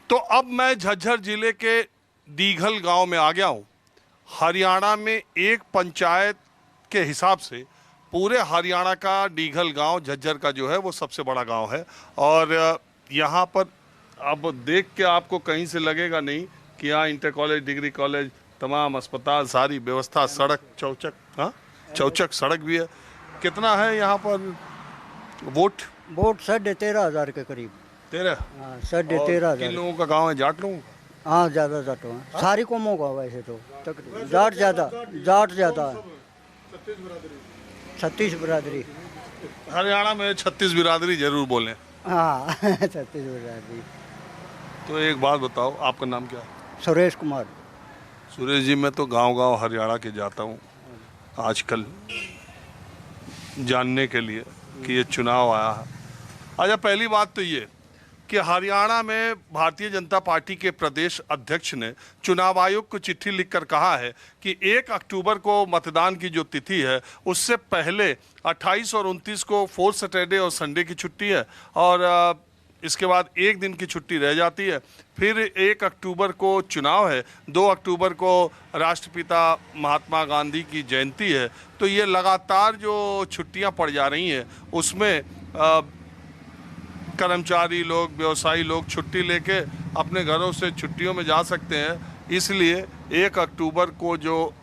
तो अब मैं झज्जर जिले के दीघल गांव में आ गया हूं। हरियाणा में एक पंचायत के हिसाब से पूरे हरियाणा का दीघल गांव झज्जर का जो है वो सबसे बड़ा गांव है। और यहाँ पर अब देख के आपको कहीं से लगेगा नहीं कि यहाँ इंटर कॉलेज, डिग्री कॉलेज, तमाम अस्पताल, सारी व्यवस्था, सड़क, चौचक, हाँ चौचक सड़क भी है। कितना है यहाँ पर वोट? 13,500 के करीब। 13? हाँ, 13,500। किन लोगों का गांव है? जाट लोगों का? हाँ, ज़्यादा जाटों है। सारी कौमों का वैसे तो तकरीबन जाट ज़्यादा है। 36 बिरादरी। हरियाणा में 36 बिरादरी जरूर बोलें। हाँ 36 बिरादरी। तो एक बात बताओ, आपका नाम क्या है? सुरेश कुमार। सुरेश जी, मैं तो गांव-गांव हरियाणा के जाता हूँ आजकल जानने के लिए कि ये चुनाव आया है। अच्छा, पहली बात तो ये कि हरियाणा में भारतीय जनता पार्टी के प्रदेश अध्यक्ष ने चुनाव आयोग को चिट्ठी लिखकर कहा है कि 1 अक्टूबर को मतदान की जो तिथि है उससे पहले 28 और 29 को 4th सैटरडे और संडे की छुट्टी है और इसके बाद एक दिन की छुट्टी रह जाती है। फिर 1 अक्टूबर को चुनाव है, 2 अक्टूबर को राष्ट्रपिता महात्मा गांधी की जयंती है। तो ये लगातार जो छुट्टियां पड़ जा रही हैं उसमें कर्मचारी लोग, व्यवसायी लोग छुट्टी लेके अपने घरों से छुट्टियों में जा सकते हैं। इसलिए 1 अक्टूबर को जो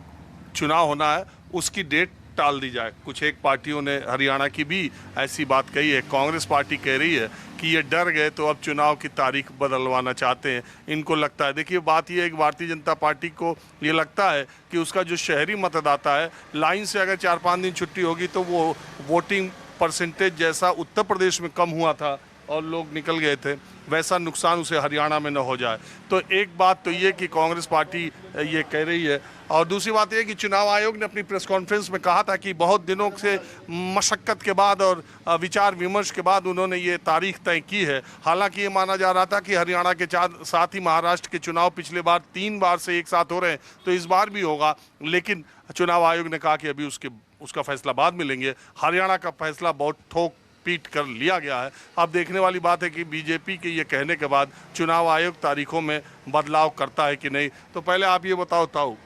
चुनाव होना है उसकी डेट टाल दी जाए। कुछ एक पार्टियों ने हरियाणा की भी ऐसी बात कही है। कांग्रेस पार्टी कह रही है कि ये डर गए तो अब चुनाव की तारीख बदलवाना चाहते हैं। इनको लगता है, देखिए बात ये है कि भारतीय जनता पार्टी को ये लगता है कि उसका जो शहरी मतदाता है, लाइन से अगर 4-5 दिन छुट्टी होगी तो वो वोटिंग परसेंटेज जैसा उत्तर प्रदेश में कम हुआ था और लोग निकल गए थे, वैसा नुकसान उसे हरियाणा में न हो जाए। तो एक बात तो ये कि कांग्रेस पार्टी ये कह रही है, और दूसरी बात ये कि चुनाव आयोग ने अपनी प्रेस कॉन्फ्रेंस में कहा था कि बहुत दिनों से मशक्क़त के बाद और विचार विमर्श के बाद उन्होंने ये तारीख तय की है। हालांकि ये माना जा रहा था कि हरियाणा के साथ ही महाराष्ट्र के चुनाव पिछले बार 3 बार से एक साथ हो रहे हैं, तो इस बार भी होगा। लेकिन चुनाव आयोग ने कहा कि अभी उसका फैसला बाद में लेंगे। हरियाणा का फैसला बहुत ठोक पीट कर लिया गया है। अब देखने वाली बात है कि बीजेपी के ये कहने के बाद चुनाव आयोग तारीखों में बदलाव करता है कि नहीं। तो पहले आप ये बताओ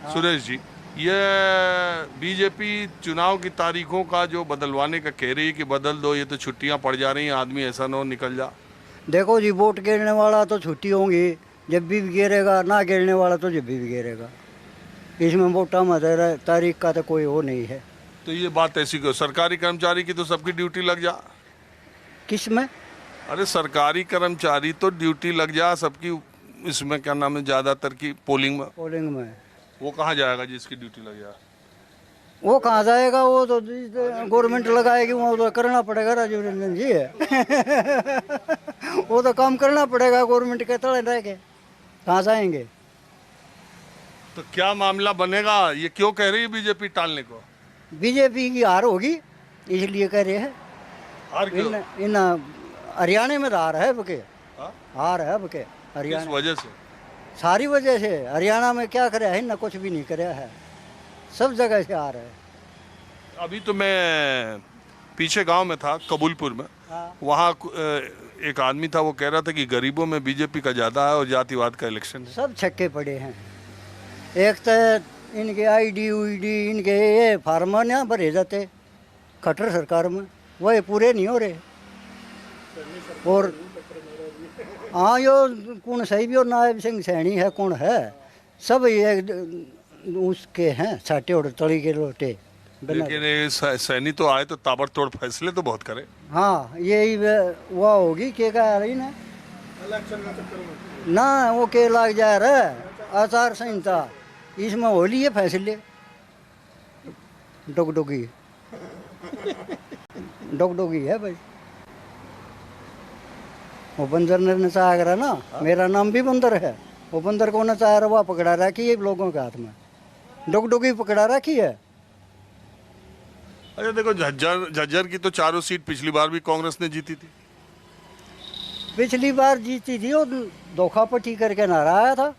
सुरेश जी, ये बीजेपी चुनाव की तारीखों का जो बदलवाने का कह रही है कि बदल दो, ये तो छुट्टियां पड़ जा रही हैं, आदमी ऐसा न हो निकल जा। देखो जी, वोट गिरने वाला तो छुट्टी होंगी, जब भी गिरेगा, ना गिरने वाला तो जब भी गिरेगा। इसमें वोटा में तारीख का तो कोई वो नहीं है। तो ये बात ऐसी क्यों? सरकारी कर्मचारी की तो सबकी ड्यूटी लग जा। किस में? अरे सरकारी कर्मचारी तो ड्यूटी लग जा सबकी, इसमें क्या नाम है, ज़्यादातर की पोलिंग में। वो कहाँ जाएगा जिसकी ड्यूटी लग जा? वो कहाँ जाएगा? वो तो गवर्नमेंट लगाएगी, वो तो करना पड़ेगा राजीव रंजन जी वो तो काम करना पड़ेगा गवर्नमेंट के तले रह के, कहाँ जाएंगे? तो क्या मामला बनेगा? ये क्यों कह रही है बीजेपी टालने को? बीजेपी की हार होगी इसलिए कह रहे हैं। इन हरियाणा में हार है बके, हार है बके हरियाणा। किस वजह से? सारी वजह से। हरियाणा में क्या करे है ना, कुछ भी नहीं करे है, सब जगह से हार है। अभी तो मैं पीछे गांव में था, कबूलपुर में। वहाँ एक आदमी था, वो कह रहा था कि गरीबों में बीजेपी का ज़्यादा है और जातिवाद का इलेक्शन है। सब छक्के पड़े हैं। एक तो इनके आईडी इनके ये फार्म ना भरे जाते खट्टर सरकार में, वही पूरे नहीं हो रहे। और हाँ, यो कौन सही भी और नायब सिंह सैनी है, कौन है, सब ये उसके हैं छाटे और तली के लोटे। लेकिन सैनी तो आए तो ताबड़तोड़ फैसले तो बहुत करे। हाँ, यही वो होगी के कह रही ना वो के लग जा रहा है आचार संहिता, इसमें हो लिए फैसले डोगडोगी है भाई। वो बंदर ने नचाया करा ना, मेरा नाम भी बंदर है। वो बंदर को नचाया रहा, पकड़ा रखी है लोगों के हाथ में, डोगडोगी पकड़ा रखी है। अच्छा देखो, झज्जर की तो चारों सीट पिछली बार भी कांग्रेस ने जीती थी। पिछली बार जीती थी और धोखापटी करके नारा आया था।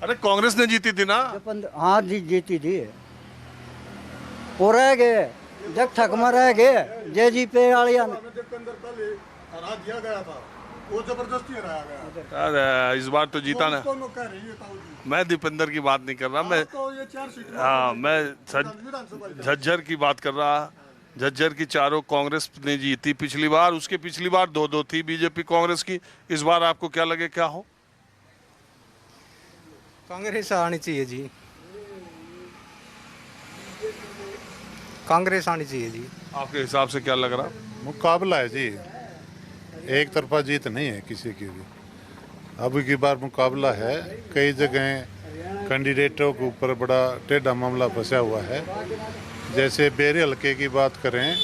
अरे कांग्रेस ने जीती थी ना? हाँ जीती थी। वो रह गए, जग थक में रह गए, जे जी पे आलिया हरा दिया गया था। वो जबरदस्ती हराया गया। अरे इस बार तो जीता ना। दोनों कह रही है ताऊ जी। मैं दीपेंद्र की बात नहीं कर रहा, मैं तो ये 4 सीट हाँ मैं विधानसभा की। झज्जर की बात कर रहा। झज्जर की चारों कांग्रेस ने जीती पिछली बार, उसके पिछली बार 2-2 थी बीजेपी कांग्रेस की। इस बार आपको क्या लगे क्या हो? कांग्रेस आनी चाहिए जी, कांग्रेस आनी चाहिए जी। आपके हिसाब से क्या लग रहा? मुकाबला है जी, एक तरफा जीत नहीं है किसी की भी। अब की बार मुकाबला है, कई जगह कैंडिडेटों के ऊपर बड़ा टेढ़ा मामला फंसा हुआ है। जैसे बेरे हल्के की बात करें,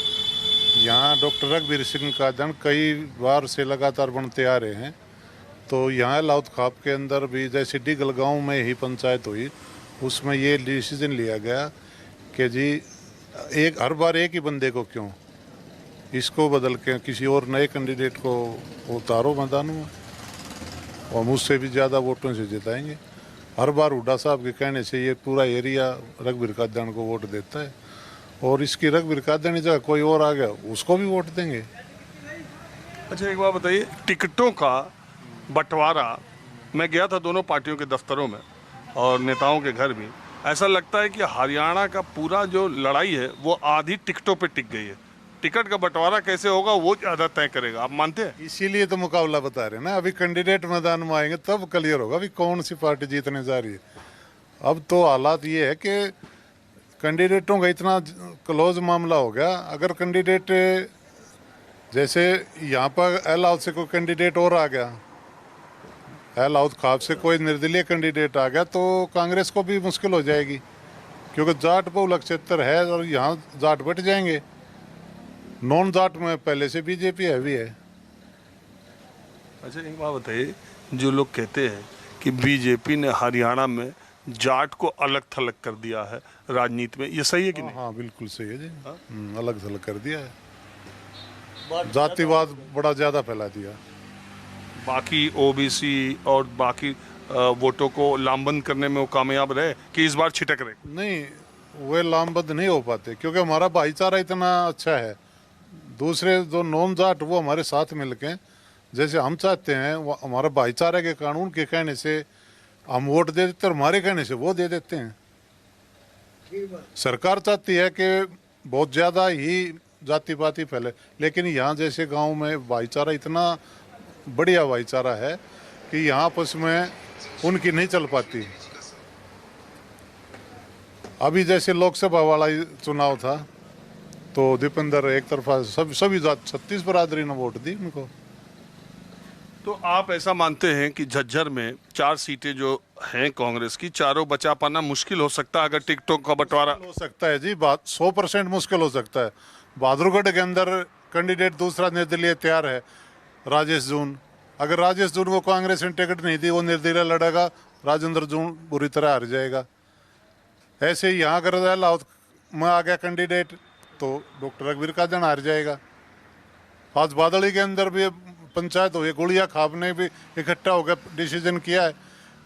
यहाँ डॉक्टर रघुवीर सिंह का जन कई बार से लगातार बनते आ रहे हैं। तो यहाँ लाउत खाप के अंदर भी जैसे डिगल गांव में ही पंचायत हुई, उसमें ये डिसीजन लिया गया कि जी हर बार एक ही बंदे को क्यों, इसको बदल के किसी और नए कैंडिडेट को उतारो मैदान में और मुझसे भी ज़्यादा वोटों से जिताएंगे। हर बार हुड्डा साहब के कहने से ये पूरा एरिया रघुवीर कादयान को वोट देता है, और इसकी रघुवीर कादयान की जगह कोई और आ गया उसको भी वोट देंगे। अच्छा एक बात बताइए, टिकटों का बंटवारा, मैं गया था दोनों पार्टियों के दफ्तरों में और नेताओं के घर भी, ऐसा लगता है कि हरियाणा का पूरा जो लड़ाई है वो आधी टिकटों पे टिक गई है। टिकट का बंटवारा कैसे होगा वो ज़्यादा तय करेगा, आप मानते हैं? इसीलिए तो मुकाबला बता रहे हैं ना, अभी कैंडिडेट मैदान में आएंगे तब क्लियर होगा अभी कौन सी पार्टी जीतने जा रही है। अब तो हालात ये है कि कैंडिडेटों का इतना क्लोज मामला हो गया, अगर कैंडिडेट जैसे यहाँ पर अलाउद से कोई कैंडिडेट और आ गया, अलाउद खाप से कोई निर्दलीय कैंडिडेट आ गया तो कांग्रेस को भी मुश्किल हो जाएगी, क्योंकि जाट बहुलक क्षेत्र है और यहाँ जाट बट जाएंगे। नॉन जाट में पहले से बीजेपी हैवी है। अच्छा एक बात बताइए, जो लोग कहते हैं कि बीजेपी ने हरियाणा में जाट को अलग थलग कर दिया है राजनीति में, ये सही है कि नहीं? हाँ बिल्कुल सही है जी, अलग थलग कर दिया है, जातिवाद बड़ा ज्यादा फैला दिया। बाकी ओबीसी और बाकी वोटों को लामबंद करने में वो कामयाब रहे कि इस बार छिटक रहे? नहीं, वे लामबंद नहीं हो पाते क्योंकि हमारा भाईचारा इतना अच्छा है। दूसरे जो नॉन जाट वो हमारे साथ मिलके जैसे हम चाहते हैं, वो हमारा भाईचारा के कानून के कहने से हम वोट दे देते और हमारे कहने से वो दे देते हैं। सरकार चाहती है कि बहुत ज़्यादा ही जाति पाति फैले, लेकिन यहाँ जैसे गांव में भाईचारा इतना बढ़िया भाईचारा है कि यहाँ आपस में उनकी नहीं चल पाती। अभी जैसे लोकसभा वाला चुनाव था तो दीपेंद्र एक तरफा सभी जात 36 बरादरी ने वोट दी उनको। तो आप ऐसा मानते हैं कि झज्जर में 4 सीटें जो हैं कांग्रेस की, चारों बचा पाना मुश्किल हो सकता है अगर टिकटों का बंटवारा? हो सकता है जी, बात 100% मुश्किल हो सकता है। बहादुरगढ़ के अंदर कैंडिडेट दूसरा निर्दलीय तैयार है, राजेश जून। अगर राजेश जून को कांग्रेस ने टिकट नहीं दी, वो निर्दलीय लड़ेगा, राजेंद्र जून बुरी तरह हार जाएगा। ऐसे ही यहाँ अगर लाहौर में आ गया कैंडिडेट तो डॉक्टर रघुवीर कादयान हार जाएगा। आज बादली के अंदर भी पंचायत हुई, गुड़िया खाप ने भी इकट्ठा होकर डिसीजन किया है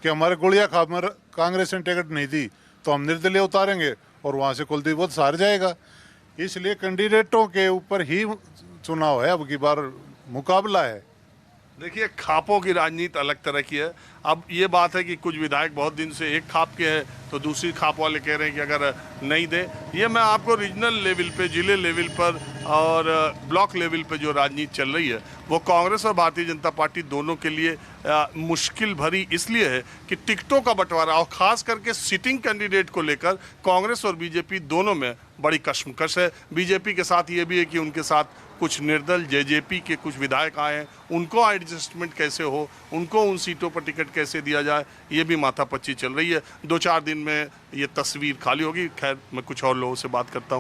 कि हमारे गुड़िया खाप में कांग्रेस ने टिकट नहीं दी तो हम निर्दलीय उतारेंगे और वहाँ से कुलदीप वोट हार जाएगा। इसलिए कैंडिडेटों के ऊपर ही चुनाव है, अब की बार मुकाबला है। देखिए खापों की राजनीति अलग तरह की है। अब ये बात है कि कुछ विधायक बहुत दिन से एक खाप के हैं तो दूसरी खाप वाले कह रहे हैं कि अगर नहीं दे, ये मैं आपको रीजनल लेवल पे, जिले लेवल पर और ब्लॉक लेवल पे जो राजनीति चल रही है वो कांग्रेस और भारतीय जनता पार्टी दोनों के लिए मुश्किल भरी इसलिए है कि टिकटों का बंटवारा और ख़ास करके सिटिंग कैंडिडेट को लेकर कांग्रेस और बीजेपी दोनों में बड़ी कशमकश है। बीजेपी के साथ ये भी है कि उनके साथ कुछ निर्दल जेजेपी के कुछ विधायक आए हैं, उनको एडजस्टमेंट कैसे हो, उनको उन सीटों पर टिकट कैसे दिया जाए, ये भी माथापच्ची चल रही है। 2-4 दिन में ये तस्वीर खाली होगी। खैर मैं कुछ और लोगों से बात करता हूँ।